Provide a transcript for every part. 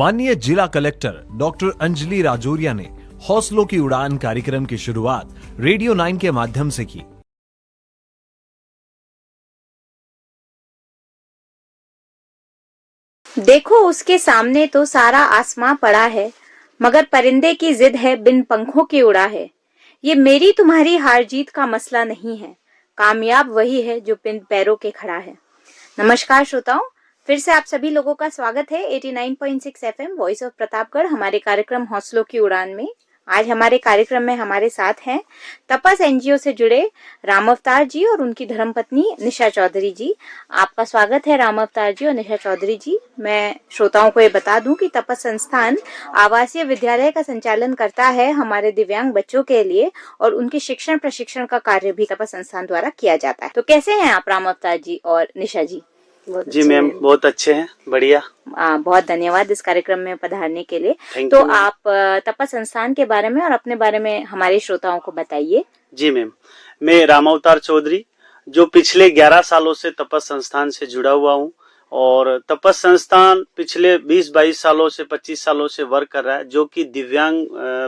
माननीय जिला collector doctor Anjali Rajauria ने हौसलों की उड़ान कार्यक्रम की शुरुआत रेडियो 9 के माध्यम से की। देखो उसके सामने तो सारा आसमां पड़ा है, मगर परिंदे की जिद है बिन पंखों की उड़ा है। ये मेरी तुम्हारी हार जीत का मसला नहीं है, कामयाब वही है जो बिन पैरों के खड़ा है। नमस्कार श्रोताओं, फिर से आप सभी लोगों का स्वागत है 89.6 एफएम वॉइस ऑफ प्रतापगढ़ हमारे कार्यक्रम हौसलों की उड़ान में। आज हमारे कार्यक्रम में हमारे साथ हैं तपस एनजीओ से जुड़े राम अवतार जी और उनकी धर्मपत्नी निशा चौधरी जी। आपका स्वागत है राम अवतार जी और निशा चौधरी जी। मैं श्रोताओं को ये बता दूं कि तपस संस्थान आवासीय विद्यालय का संचालन करता है हमारे दिव्यांग बच्चों के लिए, और उनके शिक्षण प्रशिक्षण का कार्य भी तपस संस्थान द्वारा किया जाता है। तो कैसे हैं आप राम अवतार जी और निशा जी? जी मैम, बहुत अच्छे हैं, बढ़िया। बहुत धन्यवाद इस कार्यक्रम में पधारने के लिए। तो आप तपस संस्थान के बारे में और अपने बारे में हमारे श्रोताओं को बताइए। जी मैम, मैं राम अवतार चौधरी जो पिछले 11 सालों से तपस संस्थान से जुड़ा हुआ हूँ, और तपस संस्थान पिछले 20-22 सालों से 25 सालों से वर्क कर रहा है, जो कि दिव्यांग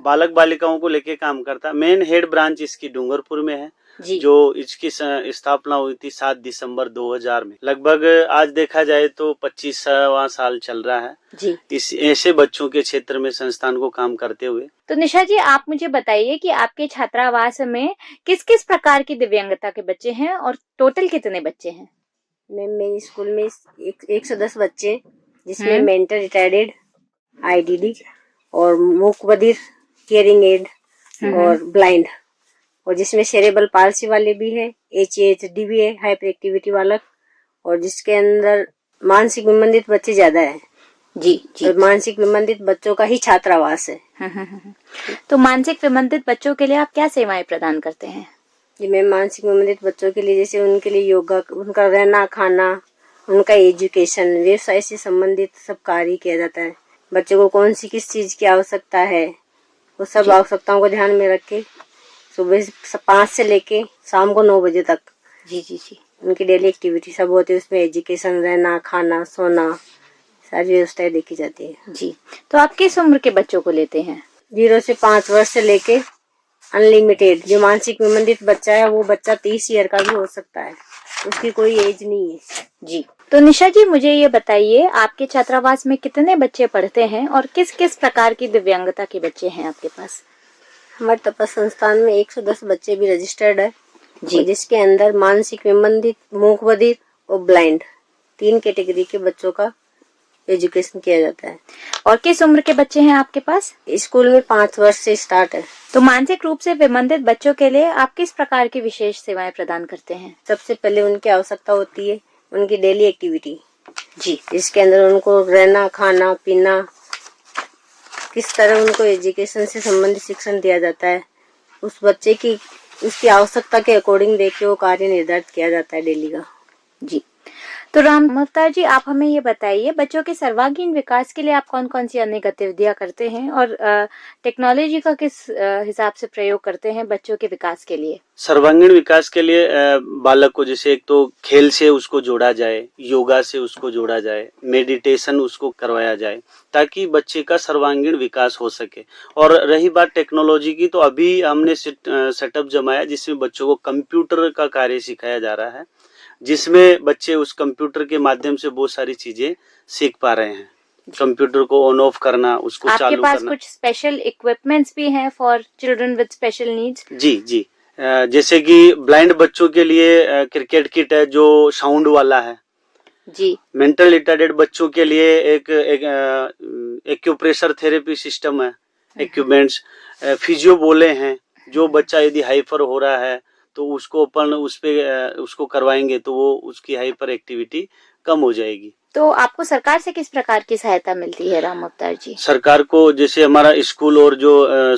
बालक बालिकाओं को लेके काम करता है। मेन हेड ब्रांच इसकी डूंगरपुर में है, जो इसकी स्थापना हुई थी 7 दिसंबर 2000 में। लगभग आज देखा जाए तो 25वां साल चल रहा है जी। इस ऐसे बच्चों के क्षेत्र में संस्थान को काम करते हुए। तो निशा जी, आप मुझे बताइए कि आपके छात्रावास में किस किस प्रकार की दिव्यांगता के बच्चे हैं और टोटल कितने बच्चे हैं? मेरे स्कूल में 110 बच्चे, जिसमें मेंटल रिटार्डेड, आईडीडी और मूक बधिर, हियरिंग एड और ब्लाइंड, और जिसमें सेरेब्रल पाल्सी वाले भी है, एचएचडी भी है, हाइपर एक्टिविटी वाला, और जिसके अंदर मानसिक विमंदित बच्चे ज्यादा है जी। और मानसिक विमंदित बच्चों का ही छात्रावास है। तो मानसिक विमंदित बच्चों के लिए आप क्या सेवाएं प्रदान करते हैं? जी, मैं मानसिक विमंदित बच्चों के लिए जैसे उनके लिए योगा, उनका रहना खाना, उनका एजुकेशन, व्यवसाय से संबंधित सब कार्य किया जाता है। बच्चों को कौन सी किस चीज की आवश्यकता है, वो सब आवश्यकताओं को ध्यान में रख के सुबह 5 से लेके शाम को 9 बजे तक जी उनकी डेली एक्टिविटी सब होती है। उसमें एजुकेशन, रहना खाना सोना सारी व्यवस्थाएं देखी जाती है जी। तो आप किस उम्र के बच्चों को लेते हैं? 0 से 5 वर्ष से लेके अनलिमिटेड। जो मानसिक विमंदित बच्चा है वो बच्चा 30 ईयर का भी हो सकता है, उसकी कोई एज नहीं है जी। तो निशा जी, मुझे ये बताइए आपके छात्रावास में कितने बच्चे पढ़ते हैं और किस किस प्रकार की दिव्यांगता के बच्चे हैं आपके पास? हमारे तपस संस्थान में 110 बच्चे भी रजिस्टर्ड है जी, जिसके अंदर मानसिक विमंदित, मूक बधिर और ब्लाइंड 3 कैटेगरी के बच्चों का एजुकेशन किया जाता है। और किस उम्र के बच्चे हैं आपके पास? स्कूल में 5 वर्ष से स्टार्ट है। तो मानसिक रूप से विमंदित बच्चों के लिए आप किस प्रकार की विशेष सेवाएं प्रदान करते हैं? सबसे पहले उनकी आवश्यकता होती है उनकी डेली एक्टिविटी जी, जिसके अंदर उनको रहना खाना पीना, किस तरह उनको एजुकेशन से संबंधित शिक्षण दिया जाता है, उस बच्चे की उसकी आवश्यकता के अकॉर्डिंग देख के वो कार्य निर्धारित किया जाता है डेली का जी। तो राम अवतार जी, आप हमें ये बताइए बच्चों के सर्वांगीण विकास के लिए आप कौन कौन सी अन्य गतिविधियां करते हैं और टेक्नोलॉजी का किस हिसाब से प्रयोग करते हैं बच्चों के विकास के लिए? सर्वांगीण विकास के लिए बालक को जैसे एक तो खेल से उसको जोड़ा जाए, योगा से उसको जोड़ा जाए, मेडिटेशन उसको करवाया जाए, ताकि बच्चे का सर्वांगीण विकास हो सके। और रही बात टेक्नोलॉजी की, तो अभी हमने सेटअप जमाया जिसमें बच्चों को कंप्यूटर का कार्य सिखाया जा रहा है, जिसमें बच्चे उस कंप्यूटर के माध्यम से बहुत सारी चीजें सीख पा रहे हैं। कंप्यूटर को ऑन ऑफ करना, उसको चालू करना। आपके पास कुछ स्पेशल इक्विपमेंट्स भी हैं for children with special needs? जी। जैसे कि ब्लाइंड बच्चों के लिए क्रिकेट किट है जो साउंड वाला है जी। मेंटल रिटार्डेड बच्चों के लिए एक एक्यूप्रेशर थेरेपी सिस्टम है, इक्विपमेंट्स। फिजियो बोले हैं, जो बच्चा यदि हाइपर हो रहा है तो उसको अपन उसको करवाएंगे तो वो उसकी हाइपर एक्टिविटी कम हो जाएगी। तो आपको सरकार से किस प्रकार की सहायता मिलती है राम अवतार जी? सरकार को जैसे हमारा स्कूल और जो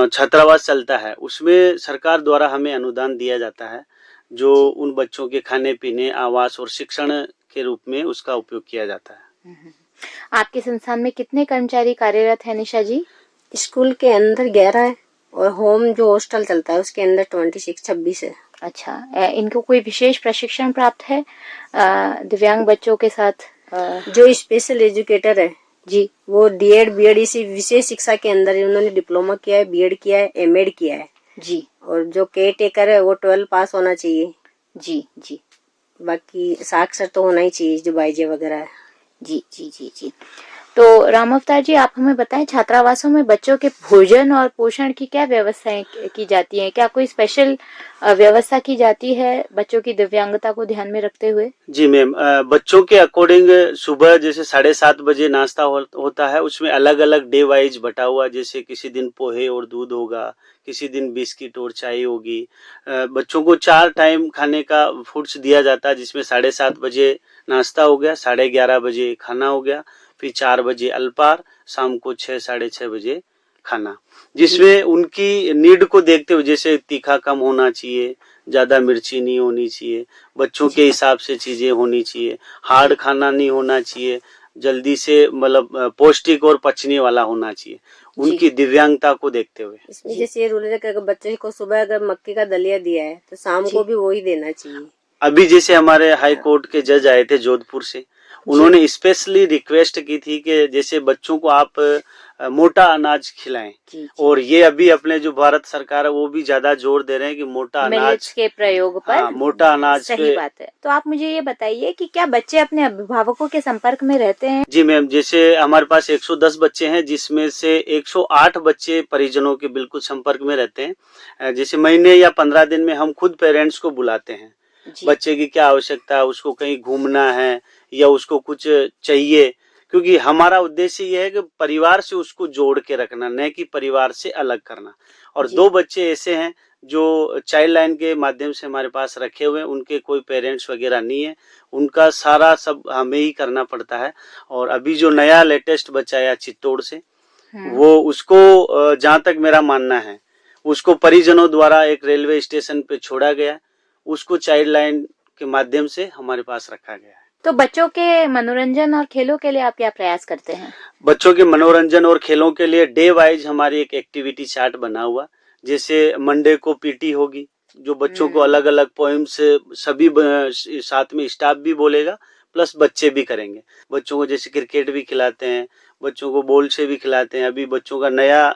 छात्रावास चलता है उसमें सरकार द्वारा हमें अनुदान दिया जाता है, जो उन बच्चों के खाने पीने, आवास और शिक्षण के रूप में उसका उपयोग किया जाता है। आपके संस्थान में कितने कर्मचारी कार्यरत है निशा जी? स्कूल के अंदर 11 है और होम जो हॉस्टल चलता है उसके अंदर 26 है। अच्छा, इनको कोई विशेष प्रशिक्षण प्राप्त है दिव्यांग बच्चों के साथ? जो स्पेशल एजुकेटर है जी वो डीएड बीएड इसी विशेष शिक्षा के अंदर ही उन्होंने डिप्लोमा किया है, बीएड किया है, एमएड किया है। जी और जो केयर टेकर है वो 12 पास होना चाहिए। जी जी बाकी साक्षर तो होना ही चाहिए, जो बाईजे वगैरह है। जी जी जी जी। तो राम अवतार जी, आप हमें बताएं, छात्रावासों में बच्चों के भोजन और पोषण की क्या व्यवस्थाएं की जाती हैं? क्या कोई स्पेशल व्यवस्था की जाती है बच्चों की दिव्यांगता को ध्यान में रखते हुए? जी मैम, बच्चों के अकॉर्डिंग सुबह जैसे 7:30 बजे नाश्ता होता है, उसमें अलग अलग डे वाइज बटा हुआ, जैसे किसी दिन पोहे और दूध होगा, किसी दिन बिस्किट और चाय होगी। बच्चों को 4 टाइम खाने का फूड्स दिया जाता है, जिसमें 7:30 बजे नाश्ता हो गया, 11:30 बजे खाना हो गया, फिर 4 बजे अल्पाहार, शाम को 6 साढ़े 6 बजे खाना, जिसमें उनकी नीड को देखते हुए, जैसे तीखा कम होना चाहिए, ज्यादा मिर्ची नहीं होनी चाहिए, बच्चों के हिसाब से चीजें होनी चाहिए, हार्ड खाना नहीं होना चाहिए, जल्दी से मतलब पौष्टिक और पचने वाला होना चाहिए, उनकी दिव्यांगता को देखते हुए। इसमें जैसे ये रूल है कि अगर बच्चे को सुबह अगर मक्के का दलिया दिया है तो शाम को भी वही देना चाहिए। अभी जैसे हमारे हाई कोर्ट के जज आए थे जोधपुर से, उन्होंने स्पेशली रिक्वेस्ट की थी कि जैसे बच्चों को आप मोटा अनाज खिलाएं, और ये अभी अपने जो भारत सरकार है वो भी ज्यादा जोर दे रहे हैं कि मोटा मिलेट्स अनाज के प्रयोग पर। हाँ, मोटा अनाज सही पे। बात है। तो आप मुझे ये बताइए कि क्या बच्चे अपने अभिभावकों के संपर्क में रहते हैं? जी मैम, जैसे हमारे पास 110 बच्चे हैं, जिसमें से 108 बच्चे परिजनों के बिल्कुल संपर्क में रहते हैं। जैसे महीने या 15 दिन में हम खुद पेरेंट्स को बुलाते हैं, बच्चे की क्या आवश्यकता है, उसको कहीं घूमना है या उसको कुछ चाहिए, क्योंकि हमारा उद्देश्य ये है कि परिवार से उसको जोड़ के रखना, न कि परिवार से अलग करना। और 2 बच्चे ऐसे हैं जो चाइल्ड लाइन के माध्यम से हमारे पास रखे हुए हैं, उनके कोई पेरेंट्स वगैरह नहीं है, उनका सारा सब हमें ही करना पड़ता है। और अभी जो नया लेटेस्ट बच्चा आया चित्तौड़ से, वो उसको जहाँ तक मेरा मानना है, उसको परिजनों द्वारा एक रेलवे स्टेशन पे छोड़ा गया, उसको चाइल्ड लाइन के माध्यम से हमारे पास रखा गया है। तो बच्चों के मनोरंजन और खेलों के लिए आप क्या प्रयास करते हैं? बच्चों के मनोरंजन और खेलों के लिए डे वाइज हमारी एक एक्टिविटी चार्ट बना हुआ, जैसे मंडे को पीटी होगी, जो बच्चों को अलग अलग पोएम्स सभी साथ में स्टाफ भी बोलेगा, प्लस बच्चे भी करेंगे। बच्चों को जैसे क्रिकेट भी खिलाते हैं, बच्चों को बॉल से भी खिलाते हैं। अभी बच्चों का नया,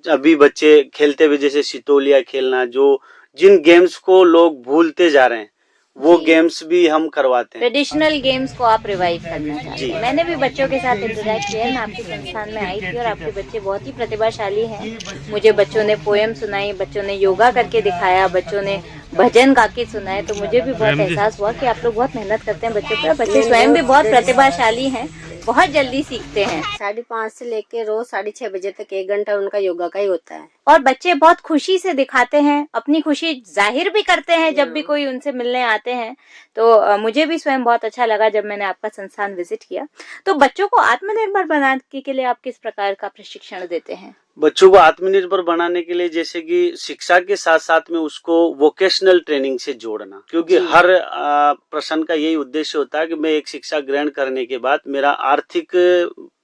अभी बच्चे खेलते हुए जैसे सितोलिया खेलना, जो जिन गेम्स को लोग भूलते जा रहे हैं वो गेम्स भी हम करवाते हैं। ट्रेडिशनल गेम्स को आप रिवाइव करना चाहते हैं। मैंने भी बच्चों के साथ इंटरेक्ट किया, मैं आपके संस्थान में आई थी और आपके बच्चे बहुत ही प्रतिभाशाली हैं। मुझे बच्चों ने पोएम सुनाई, बच्चों ने योगा करके दिखाया, बच्चों ने भजन गा के सुनाए, तो मुझे भी बहुत एहसास हुआ कि आप लोग बहुत मेहनत करते हैं बच्चों पर। बच्चे स्वयं भी बहुत प्रतिभाशाली हैं, बहुत जल्दी सीखते हैं। 5:30 से लेके रोज 6:30 बजे तक 1 घंटा उनका योगा का ही होता है। और बच्चे बहुत खुशी से दिखाते हैं, अपनी खुशी जाहिर भी करते हैं जब भी कोई उनसे मिलने आते हैं। तो मुझे भी स्वयं बहुत अच्छा लगा जब मैंने आपका संस्थान विजिट किया। तो बच्चों को आत्मनिर्भर बनाने के लिए आप किस प्रकार का प्रशिक्षण देते हैं? बच्चों को आत्मनिर्भर बनाने के लिए जैसे कि शिक्षा के साथ साथ में उसको वोकेशनल ट्रेनिंग से जोड़ना, क्योंकि हर प्रश्न का यही उद्देश्य होता है कि मैं एक शिक्षा ग्रहण करने के बाद मेरा आर्थिक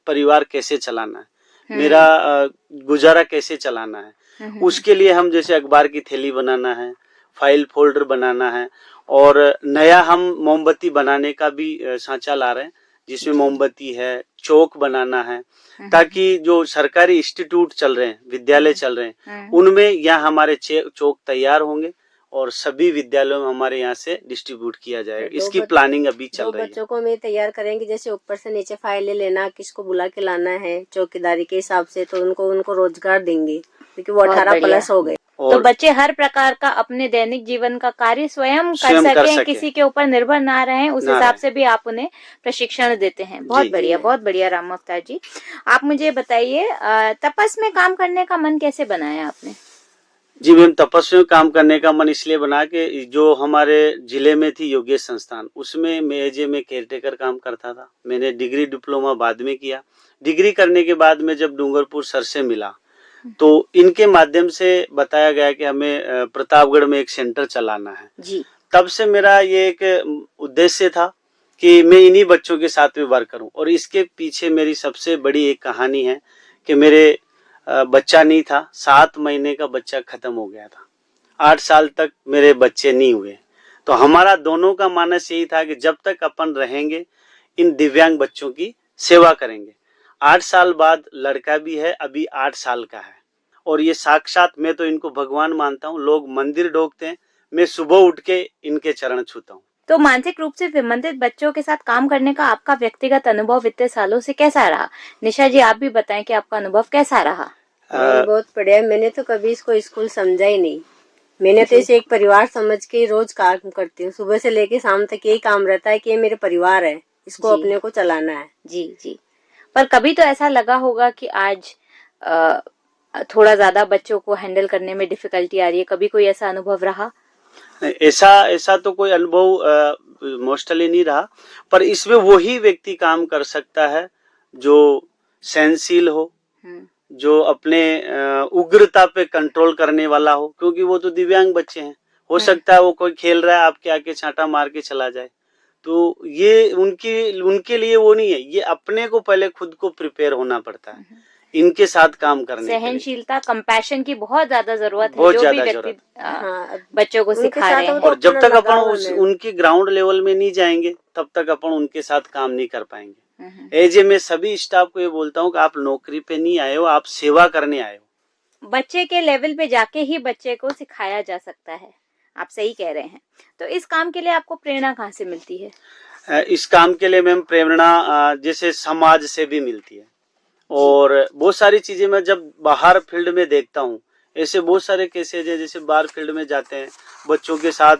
परिवार कैसे चलाना है, मेरा गुजारा कैसे चलाना है। उसके लिए हम जैसे अखबार की थैली बनाना है, फाइल फोल्डर बनाना है, और नया हम मोमबत्ती बनाने का भी सांचा ला रहे हैं, जिसमें मोमबत्ती है, चौक बनाना है, ताकि जो सरकारी इंस्टीट्यूट चल रहे हैं, विद्यालय चल रहे हैं, उनमें यहाँ हमारे चौक तैयार होंगे और सभी विद्यालयों में हमारे यहाँ से डिस्ट्रीब्यूट किया जाएगा। इसकी प्लानिंग अभी चल रही है। बच्चों को हम तैयार करेंगे, जैसे ऊपर से नीचे फाइलें लेना, किसको बुला के लाना है चौकीदारी के हिसाब से, तो उनको रोजगार देंगे, क्योंकि वो 18+ हो गए। तो बच्चे हर प्रकार का अपने दैनिक जीवन का कार्य स्वयं कर सकें, किसी के ऊपर निर्भर ना रहें, उस हिसाब से भी आप उन्हें प्रशिक्षण देते हैं। बहुत बढ़िया, बहुत बढ़िया राम अवतार जी। आप मुझे बताइए, तपस में काम करने का मन कैसे बनाया आपने? जी मैम, तपस्या में काम करने का मन इसलिए बना कि जो हमारे जिले में थी योगेश संस्थान, उसमें मैं केयर टेकर काम करता था। मैंने डिग्री डिप्लोमा बाद में किया। डिग्री करने के बाद में जब डूंगरपुर सर से मिला, तो इनके माध्यम से बताया गया कि हमें प्रतापगढ़ में एक सेंटर चलाना है जी। तब से मेरा ये एक उद्देश्य था कि मैं इन्हीं बच्चों के साथ में वर्क करूं। और इसके पीछे मेरी सबसे बड़ी एक कहानी है कि मेरे बच्चा नहीं था, 7 महीने का बच्चा खत्म हो गया था, 8 साल तक मेरे बच्चे नहीं हुए। तो हमारा दोनों का मानस यही था कि जब तक अपन रहेंगे इन दिव्यांग बच्चों की सेवा करेंगे। 8 साल बाद लड़का भी है, अभी 8 साल का है। और ये साक्षात, मैं तो इनको भगवान मानता हूँ। लोग मंदिर ढोकते हैं, मैं सुबह उठ के इनके चरण छूता हूँ। तो मानसिक रूप से विमंदित बच्चों के साथ काम करने का आपका व्यक्तिगत अनुभव इतने सालों से कैसा रहा? निशा जी, आप भी बताएं कि आपका अनुभव कैसा रहा? बहुत बढ़िया। मैंने तो कभी इसको स्कूल समझा ही नहीं। मैंने तो इसे एक परिवार समझ के रोज काम करती हूँ। सुबह से लेके शाम तक यही काम रहता है कि ये मेरे परिवार है, इसको जी। अपने को चलाना है। जी जी। पर कभी तो ऐसा लगा होगा कि आज थोड़ा ज्यादा बच्चों को हैंडल करने में डिफिकल्टी आ रही है, कभी कोई ऐसा अनुभव रहा? ऐसा तो कोई अनुभव मोस्टली नहीं रहा, पर इसमें वही व्यक्ति काम कर सकता है जो सहनशील हो, जो अपने उग्रता पे कंट्रोल करने वाला हो, क्योंकि वो तो दिव्यांग बच्चे हैं। हो सकता है वो कोई खेल रहा है, आपके आके छांटा मार के चला जाए, तो ये उनके लिए वो नहीं है। ये अपने को पहले खुद को प्रिपेयर होना पड़ता है इनके साथ काम करने के लिए। सहनशीलता, कंपैशन की बहुत ज्यादा जरूरत है, बहुत जो भी ज्यादा व्यक्ति हाँ, बच्चों को उनके सिखा साथ रहे हैं। वो तो और जब अपना तक अपन लगाव है। उनकी ग्राउंड लेवल में नहीं जाएंगे, तब तक अपन उनके साथ काम नहीं कर पाएंगे। एजे मैं सभी स्टाफ को ये बोलता हूँ कि आप नौकरी पे नहीं आए हो, आप सेवा करने आए हो। बच्चे के लेवल पे जाके ही बच्चे को सिखाया जा सकता है, आप सही कह रहे हैं। तो इस काम के लिए आपको प्रेरणा कहाँ से मिलती है? इस काम के लिए मैम प्रेरणा जैसे समाज से भी मिलती है, और बहुत सारी चीजें मैं जब बाहर फील्ड में देखता हूँ, ऐसे बहुत सारे केसेज है, जैसे बाहर फील्ड में जाते हैं बच्चों के साथ,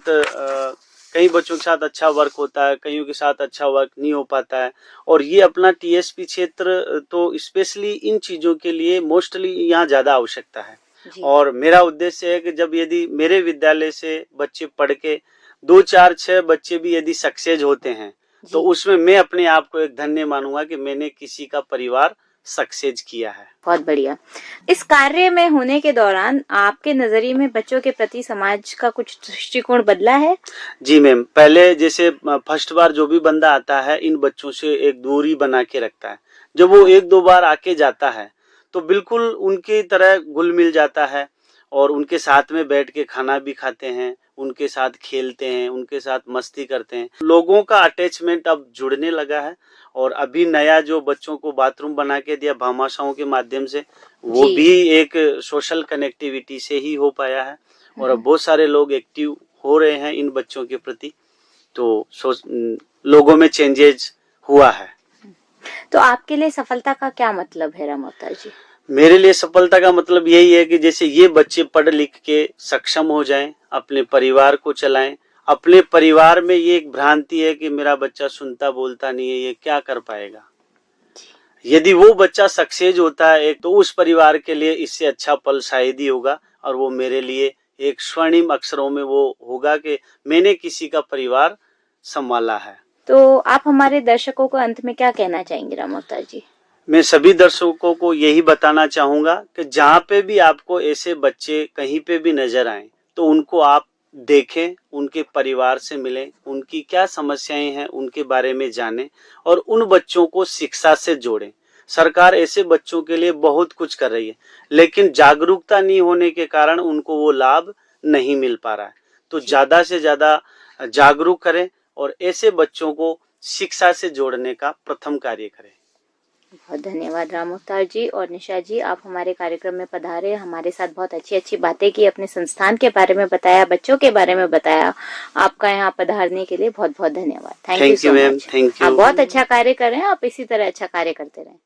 कई बच्चों के साथ अच्छा वर्क होता है, कईयों के साथ अच्छा वर्क नहीं हो पाता है। और ये अपना टीएसपी क्षेत्र तो स्पेशली इन चीजों के लिए मोस्टली यहाँ ज्यादा आवश्यकता है। और मेरा उद्देश्य है कि जब यदि मेरे विद्यालय से बच्चे पढ़ के 2, 4, 6 बच्चे भी यदि सक्सेस होते हैं, तो उसमें मैं अपने आप को एक धन्य मानूंगा कि मैंने किसी का परिवार सक्सेस किया है। बहुत बढ़िया। इस कार्य में होने के दौरान आपके नजरिए में बच्चों के प्रति समाज का कुछ दृष्टिकोण बदला है? जी मैम, पहले जैसे फर्स्ट बार जो भी बंदा आता है, इन बच्चों से एक दूरी बना के रखता है। जब वो 1-2 बार आके जाता है, तो बिल्कुल उनकी तरह घुल मिल जाता है, और उनके साथ में बैठ के खाना भी खाते हैं, उनके साथ खेलते हैं, उनके साथ मस्ती करते हैं। लोगों का अटैचमेंट अब जुड़ने लगा है। और अभी नया जो बच्चों को बाथरूम बना के दिया भामाशाहों के माध्यम से, वो भी एक सोशल कनेक्टिविटी से ही हो पाया है। और अब बहुत सारे लोग एक्टिव हो रहे हैं इन बच्चों के प्रति, तो लोगों में चेंजेस हुआ है। तो आपके लिए सफलता का क्या मतलब है राम अवतार जी? मेरे लिए सफलता का मतलब यही है कि जैसे ये बच्चे पढ़ लिख के सक्षम हो जाएं, अपने परिवार को चलाएं। अपने परिवार में ये एक भ्रांति है कि मेरा बच्चा सुनता बोलता नहीं है, ये क्या कर पाएगा। यदि वो बच्चा सक्सेस होता है एक, तो उस परिवार के लिए इससे अच्छा पल शायद ही होगा। और वो मेरे लिए एक स्वर्णिम अक्षरों में वो होगा कि मैंने किसी का परिवार संभाला है। तो आप हमारे दर्शकों को अंत में क्या कहना चाहेंगे राम अवतार जी? मैं सभी दर्शकों को यही बताना चाहूंगा कि जहाँ पे भी आपको ऐसे बच्चे कहीं पे भी नजर आए, तो उनको आप देखें, उनके परिवार से मिलें, उनकी क्या समस्याएं हैं उनके बारे में जानें, और उन बच्चों को शिक्षा से जोड़ें। सरकार ऐसे बच्चों के लिए बहुत कुछ कर रही है, लेकिन जागरूकता नहीं होने के कारण उनको वो लाभ नहीं मिल पा रहा है। तो ज्यादा से ज्यादा जागरूक करें और ऐसे बच्चों को शिक्षा से जोड़ने का प्रथम कार्य करें। बहुत धन्यवाद राम अवतार जी और निशा जी, आप हमारे कार्यक्रम में पधारे, हमारे साथ बहुत अच्छी अच्छी बातें की, अपने संस्थान के बारे में बताया, बच्चों के बारे में बताया। आपका यहाँ पधारने के लिए बहुत बहुत धन्यवाद। Thank you so much. Thank you. आप बहुत अच्छा कार्य कर रहे हैं, आप इसी तरह अच्छा कार्य करते रहें।